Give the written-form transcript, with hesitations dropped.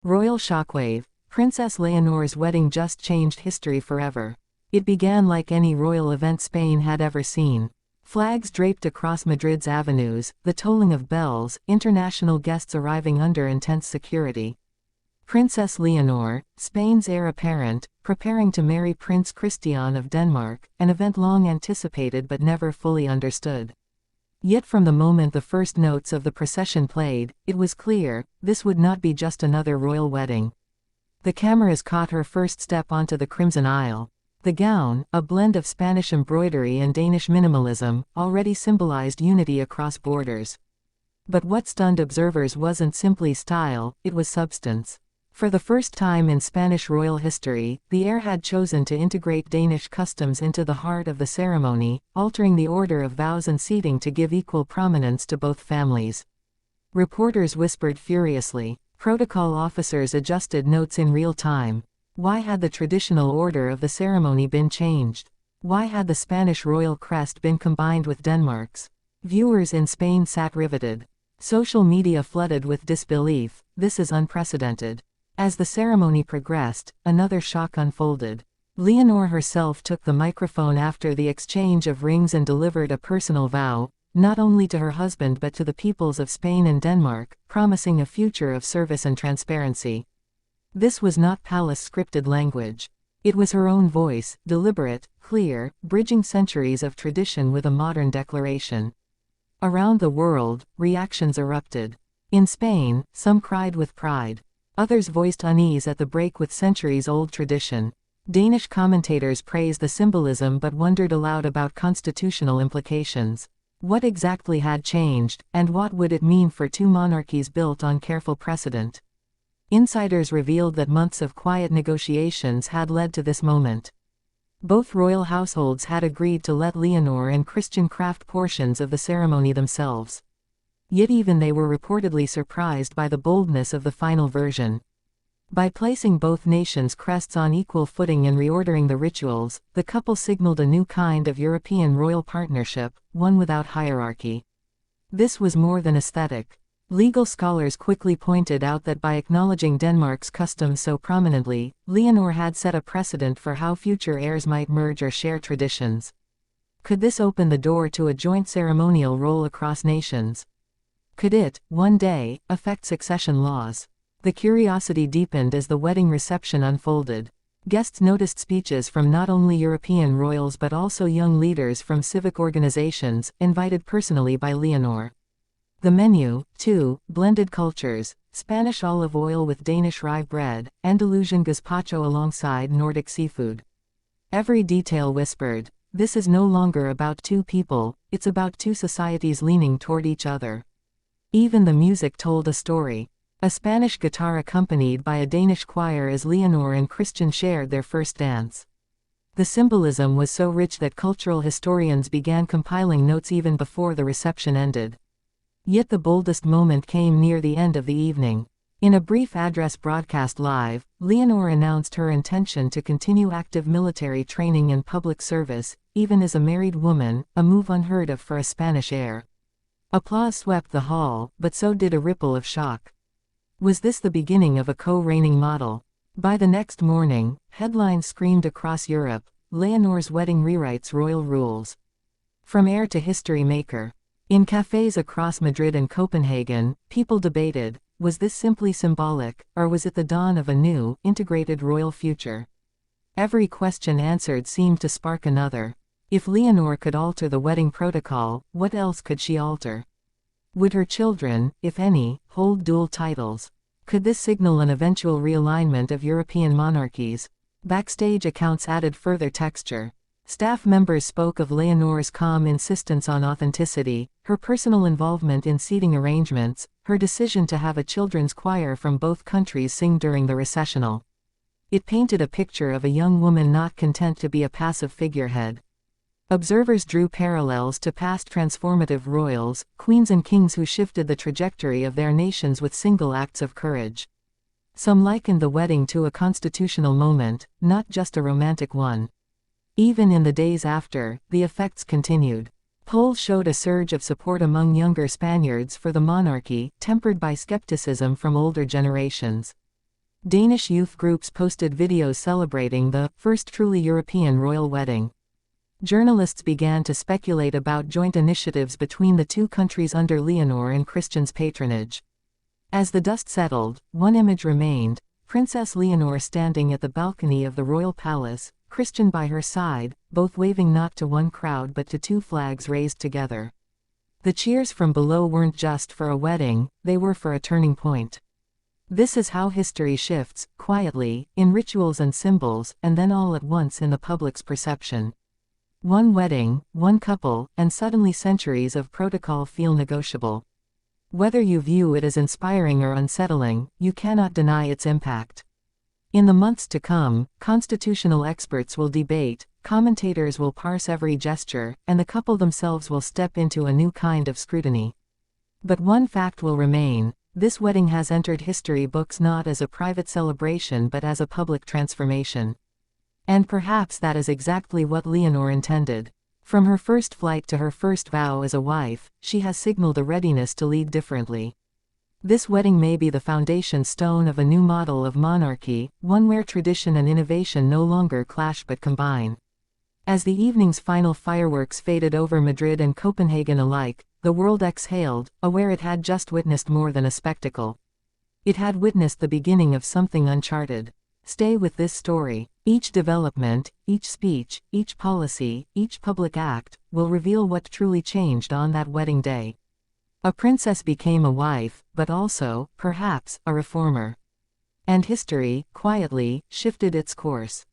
Royal Shockwave. Princess Leonor's wedding just changed history forever. It began like any royal event Spain had ever seen. Flags draped across Madrid's avenues, the tolling of bells, international guests arriving under intense security. Princess Leonor, Spain's heir apparent, preparing to marry Prince Christian of Denmark, an event long anticipated but never fully understood. Yet from the moment the first notes of the procession played, it was clear, this would not be just another royal wedding. The cameras caught her first step onto the crimson aisle. The gown, a blend of Spanish embroidery and Danish minimalism, already symbolized unity across borders. But what stunned observers wasn't simply style, it was substance. For the first time in Spanish royal history, the heir had chosen to integrate Danish customs into the heart of the ceremony, altering the order of vows and seating to give equal prominence to both families. Reporters whispered furiously. Protocol officers adjusted notes in real time. Why had the traditional order of the ceremony been changed? Why had the Spanish royal crest been combined with Denmark's? Viewers in Spain sat riveted. Social media flooded with disbelief. This is unprecedented. As the ceremony progressed, another shock unfolded. Leonor herself took the microphone after the exchange of rings and delivered a personal vow, not only to her husband but to the peoples of Spain and Denmark, promising a future of service and transparency. This was not palace scripted language. It was her own voice, deliberate, clear, bridging centuries of tradition with a modern declaration. Around the world, reactions erupted. In Spain, some cried with pride. Others voiced unease at the break with centuries-old tradition. Danish commentators praised the symbolism but wondered aloud about constitutional implications. What exactly had changed, and what would it mean for two monarchies built on careful precedent? Insiders revealed that months of quiet negotiations had led to this moment. Both royal households had agreed to let Leonor and Christian craft portions of the ceremony themselves. Yet even they were reportedly surprised by the boldness of the final version. By placing both nations' crests on equal footing and reordering the rituals, the couple signaled a new kind of European royal partnership, one without hierarchy. This was more than aesthetic. Legal scholars quickly pointed out that by acknowledging Denmark's customs so prominently, Leonor had set a precedent for how future heirs might merge or share traditions. Could this open the door to a joint ceremonial role across nations? Could it, one day, affect succession laws? The curiosity deepened as the wedding reception unfolded. Guests noticed speeches from not only European royals but also young leaders from civic organizations, invited personally by Leonor. The menu, too, blended cultures: Spanish olive oil with Danish rye bread, Andalusian gazpacho alongside Nordic seafood. Every detail whispered, this is no longer about two people, it's about two societies leaning toward each other. Even the music told a story. A Spanish guitar accompanied by a Danish choir as Leonor and Christian shared their first dance. The symbolism was so rich that cultural historians began compiling notes even before the reception ended. Yet the boldest moment came near the end of the evening. In a brief address broadcast live, Leonor announced her intention to continue active military training and public service, even as a married woman, a move unheard of for a Spanish heir. Applause swept the hall, but so did a ripple of shock. Was this the beginning of a co-reigning model? By the next morning, headlines screamed across Europe, Leonor's wedding rewrites royal rules. From heir to history maker. In cafes across Madrid and Copenhagen, people debated, was this simply symbolic, or was it the dawn of a new, integrated royal future? Every question answered seemed to spark another. If Leonor could alter the wedding protocol, what else could she alter? Would her children, if any, hold dual titles? Could this signal an eventual realignment of European monarchies? Backstage accounts added further texture. Staff members spoke of Leonor's calm insistence on authenticity, her personal involvement in seating arrangements, her decision to have a children's choir from both countries sing during the recessional. It painted a picture of a young woman not content to be a passive figurehead. Observers drew parallels to past transformative royals, queens and kings who shifted the trajectory of their nations with single acts of courage. Some likened the wedding to a constitutional moment, not just a romantic one. Even in the days after, the effects continued. Polls showed a surge of support among younger Spaniards for the monarchy, tempered by skepticism from older generations. Danish youth groups posted videos celebrating the first truly European royal wedding. Journalists began to speculate about joint initiatives between the two countries under Leonor and Christian's patronage. As the dust settled, one image remained: Princess Leonor standing at the balcony of the royal palace, Christian by her side, both waving not to one crowd but to two flags raised together. The cheers from below weren't just for a wedding, they were for a turning point. This is how history shifts, quietly, in rituals and symbols, and then all at once in the public's perception. One wedding, one couple, and suddenly centuries of protocol feel negotiable. Whether you view it as inspiring or unsettling, you cannot deny its impact. In the months to come, constitutional experts will debate, commentators will parse every gesture, and the couple themselves will step into a new kind of scrutiny. But one fact will remain: this wedding has entered history books not as a private celebration but as a public transformation. And perhaps that is exactly what Leonor intended. From her first flight to her first vow as a wife, she has signaled a readiness to lead differently. This wedding may be the foundation stone of a new model of monarchy, one where tradition and innovation no longer clash but combine. As the evening's final fireworks faded over Madrid and Copenhagen alike, the world exhaled, aware it had just witnessed more than a spectacle. It had witnessed the beginning of something uncharted. Stay with this story. Each development, each speech, each policy, each public act, will reveal what truly changed on that wedding day. A princess became a wife, but also, perhaps, a reformer. And history, quietly, shifted its course.